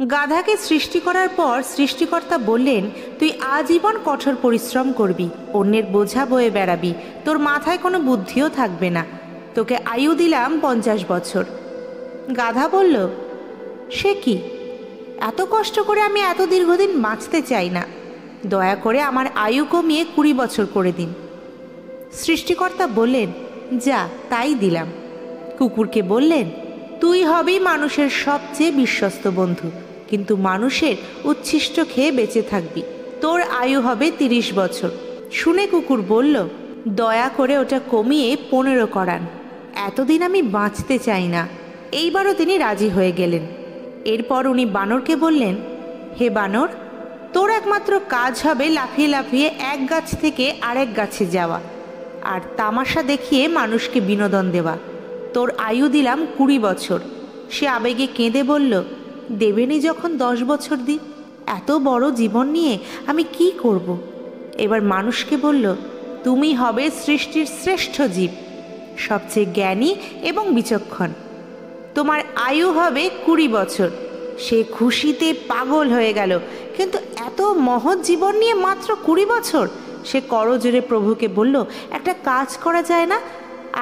গাধাকে সৃষ্টি করার পর সৃষ্টিকর্তা বললেন, তুই আজীবন কঠোর পরিশ্রম করবি, অন্যের বোঝা বয়ে বেড়াবি, তোর মাথায় কোনো বুদ্ধিও থাকবে না, তোকে আয়ু দিলাম 50 বছর। গাধা বলল, সে কি, এত কষ্ট করে আমি এত দীর্ঘদিন বাঁচতে চাই না, দয়া করে আমার আয়ু কমিয়ে 20 বছর করে দিন। সৃষ্টিকর্তা বললেন, যা, তাই দিলাম। কুকুরকে বললেন, তুই হবি মানুষের সবচেয়ে বিশ্বস্ত বন্ধু, কিন্তু মানুষের উচ্ছিষ্ট খেয়ে বেঁচে থাকবি, তোর আয়ু হবে 30 বছর। শুনে কুকুর বলল, দয়া করে ওটা কমিয়ে 15 করান, এতদিন আমি বাঁচতে চাই না। এইবারও তিনি রাজি হয়ে গেলেন। এরপর উনি বানরকে বললেন, হে বানর, তোর একমাত্র কাজ হবে লাফিয়ে লাফিয়ে এক গাছ থেকে আরেক গাছে যাওয়া আর তামাশা দেখিয়ে মানুষকে বিনোদন দেওয়া। তোর আয়ু দিলাম 20 বছর। সে আবেগে কেঁদে বলল, দেবেনি যখন 10 বছর দিন, এত বড় জীবন নিয়ে আমি কি করব। এবার মানুষকে বলল, তুমি হবে সৃষ্টির শ্রেষ্ঠ জীব, সবচেয়ে জ্ঞানী এবং বিচক্ষণ, তোমার আয়ু হবে 20 বছর। সে খুশিতে পাগল হয়ে গেল, কিন্তু এত মহৎ জীবন নিয়ে মাত্র 20 বছর। সে করজোরে প্রভুকে বলল, একটা কাজ করা যায় না?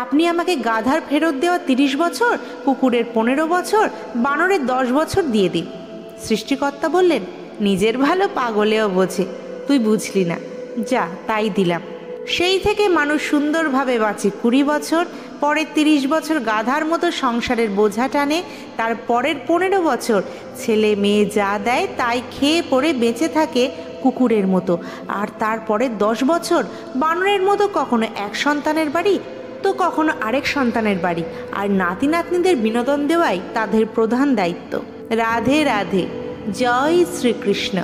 আপনি আমাকে গাধার ফেরত দেওয়া 30 বছর, কুকুরের 15 বছর, বানরের 10 বছর দিয়ে দিন। সৃষ্টিকর্তা বললেন, নিজের ভালো পাগলেও বোঝে, তুই বুঝলি না, যা, তাই দিলাম। সেই থেকে মানুষ সুন্দরভাবে বাঁচে 20 বছর, পরের 30 বছর গাধার মতো সংসারের বোঝা টানে, তার পরের 15 বছর ছেলে মেয়ে যা দেয় তাই খেয়ে পড়ে বেঁচে থাকে কুকুরের মতো, আর তারপরে 10 বছর বানরের মতো কখনো এক সন্তানের বাড়ি তো কখনো আরেক সন্তানের বাড়ি, আর নাতি নাতনিদের বিনোদন দেওয়াই তাদের প্রধান দায়িত্ব। রাধে রাধে, জয় শ্রীকৃষ্ণ।